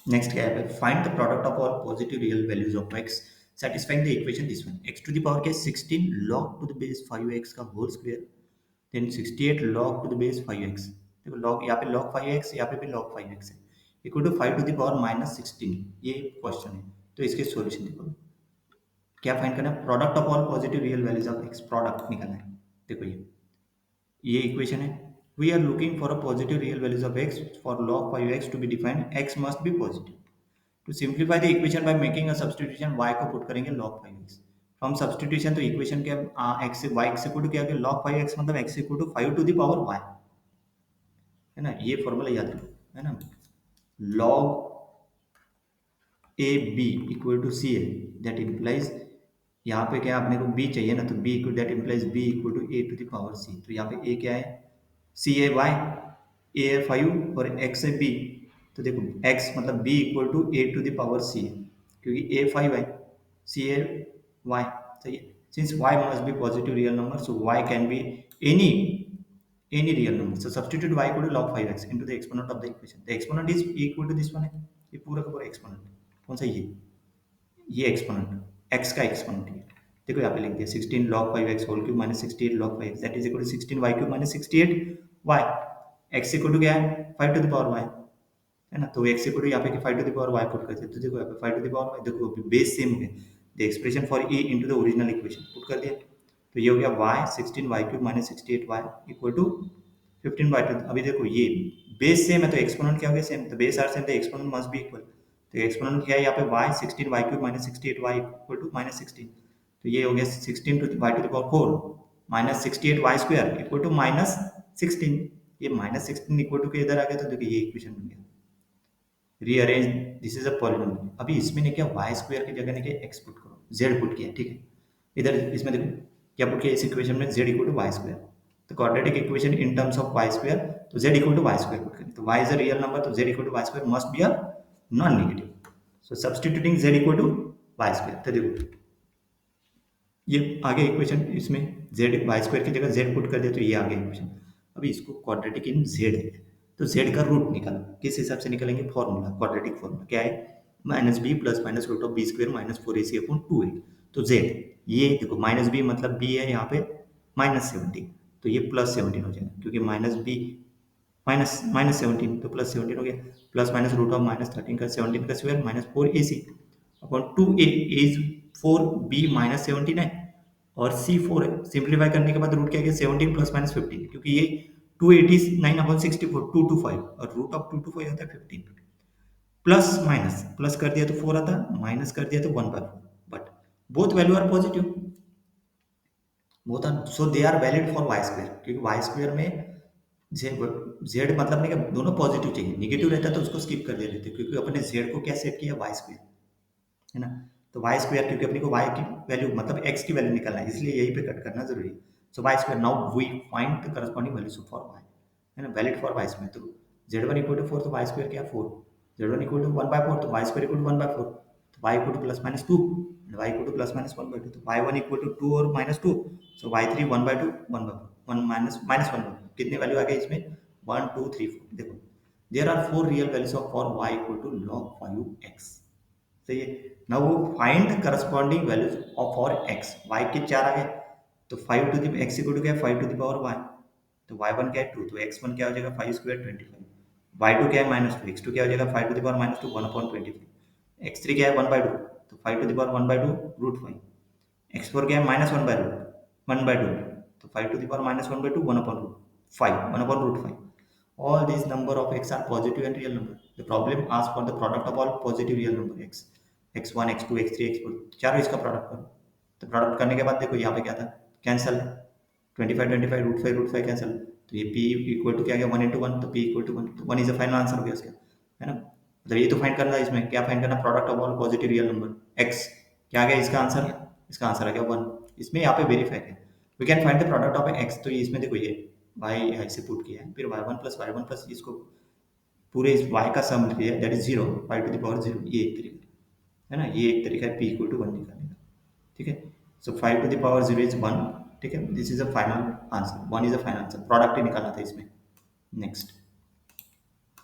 Next क्या है, find the product of all positive real values of x satisfying the equation this one x to the power के 16 log to the base 5x का whole square then 68 log to the base 5x। देखो log यहाँ पे log 5x यहाँ पे भी log 5x है equal to 5 to the power minus 16। ये क्वेश्चन है तो इसके सॉल्यूशन देखो क्या फाइंड करना है, product of all positive real values of x product निकालना है। देखो ये इक्वेशन है, we are looking for a positive real values of x for log 5x to be defined x must be positive. To simplify the equation by making a substitution y को put करेंगे log 5x from substitution. तो equation के x से y equal to क्या आ गया log 5x मतलब x equal to 5 to the power y है ना, ये फॉर्मूला याद रखो है ना, log a b equal to c a that implies, यहाँ पे क्या आपने को b चाहिए ना तो b equal that implies b equal to a to the power c। तो यहाँ पे a क्या है, सी ए वाई, ए है 5 और x है b। तो देखो x मतलब b equal to a to the power c है क्योंकि a 5 है, c है y। सही है, since y must be positive real number so y can be any real number. So substitute y equal to log 5x into the exponent of the equation. The exponent is equal to this one है, ये पूरा का पूरा exponent कौन सा ये exponent x का exponent है। देखो यहाँ पे लिख दिया 16 log 5x whole cube minus 68 log 5x that is equal to 16 y cube minus 68 y। x equal to क्या है 5 टू द पावर y है ना, तो x इक्वल टू यहाँ पे 5 to the power y put करते हैं तो देखो यहाँ पे 5 टू द पावर y, देखो बेस सेम हो गया, the expression for e into the original equation put कर दिया तो ये हो गया y 16 y cube minus 68 y equal to 15 by 2। अभी देखो ये बेस सेम है तो एक्सपोनेंट क्या हो गया सेम, तो बेस आर सेम तो एक्सपोनेंट मस्ट बी इक्वल। तो एक्सपोनेंट क्या है यहाँ पे y 16 y cube minus 68 y equal to minus 16। तो ये हो गया 16 to y to the power 4 minus 68 y square equal to minus 16। ये माइनस 16 इक्वल टू के इधर आ गया तो देखिए ये इक्वेशन बन गया। Rearrange this is a polynomial. अभी इसमें ने क्या y स्क्वायर की जगह ने क्या x पुट करो, z पुट किया ठीक है। इधर इसमें देखो क्या पुट किया इस इक्वेशन में z equal to y square. तो quadratic equation in terms of y square तो z equal to y square put करें तो y is a real number तो z equal to y square must be a non negative. So substituting z equal to y square तो देखो ये आगे equation इसमें z y square की जगह z पुट कर दिया तो ये आ गया इक्वेशन। अभी इसको क्वाड्रेटिक इन z है तो z का रूट निकालो, किस हिसाब से निकालेंगे, फॉर्मूला क्वाड्रेटिक फॉर्मूला क्या है minus B plus minus root of B square minus 4ac upon 2a। तो z ये देखो माइनस बी मतलब b है यहाँ पे माइनस 17 तो ये प्लस 17 हो जाएगा क्योंकि माइनस बी माइनस माइनस 17 तो प्लस 17 हो गया plus minus root of minus 13 का 17 का square minus 4ac upon 2a is 4b minus 17 है और सी 4 है। सिंप्लीफाई करने के बाद रूट क्या गया 17 प्लस माइनस 15 क्योंकि ये 289 अपॉन 64 2 टू 5 और रूट ऑफ 2 टू 5 होता है 15 प्लस माइनस प्लस कर दिया तो 4 आता माइनस कर दिया तो 1/4 but both value are positive both are so they are valid for y square क्योंकि वाई स्क्वायर में जेड मतलब नहीं कि दोनों पॉजिटिव चाहिए, नेगेटिव रहता तो उसको स्किप कर देते थे क्योंकि अपने जेड को क्या सेट किया वाई स्क्वायर है ना। तो वाई स्क्वायर क्योंकि अपने को वाई की वैल्यू मतलब एक्स की वैल्यू निकालना है इसलिए यहीं पे कट करना जरूरी है। So y square now we find the corresponding values for y है ना, वैलिड फॉर वाई स्क्वायर। तो जेड वन इक्वल टू 4 तो वाई स्क्वायर क्या 4, जेड वन इक्वल टू 1/4 तो वाई स्क्वायर इक्वल टू 1/4 तो y equal to plus minus 2 y equal to plus minus 1/2 तो y one equal to 2 और minus 2 so y three 1/2 1/4 1 minus minus 1/2 कितने value आ गए इसमें 1 2 3 4। देखो there are 4 real values of for y equal to log 5x। सही है, now we find the corresponding values of for x y के 4 आ गए तो 5 to the x equal to क्या है 5 टू द पावर वाई तो वाई वन क्या है 2 तो एक्स वन क्या हो जाएगा 5 स्क्वायर 25 वाई टू क्या है माइनस 2 एक्स टू क्या हो जाएगा 5 to the power minus 2 1/25 x three क्या है 1/2 तो 5 to the power 1/2 root 5 x four क्या है माइनस 1/2 तो 5 to the power minus 1/2 1/5 all these number of x are positive and real number the problem asks for the product of all positive real number x x1 x2 x3 x4 चारों इसका product करो। तो product करने के बाद देखो यहाँ पे क्या था कैंसल 25 रूट फाइव कैंसल तो ये p इक्वल टू क्या गया 1 into 1 तो p इक्वल टू 1 तो 1 इज द फाइनल आंसर हो गया उसका है ना। मतलब ये तो फाइंड करना है इसमें क्या फाइंड करना product of all positive real number x क्या आ गया इसका आंसर आ गया 1 इसमें यहाँ पे वेरीफाई है we can find the product of x तो ये इसमें देखो ये y ऐसे पुट किया है फिर y1 प्लस इसको पूरे इस y का सम लिया that is 0 5 to the power 0 ये एक तरीका है ना, ये एक तरीका है p इक्वल टू 1 निकालने का ठीक है। So 5 to the power 0 is 1 ठीक है, this is a final answer 1 is a final answer product ही निकालना था इसमें। नेक्स्ट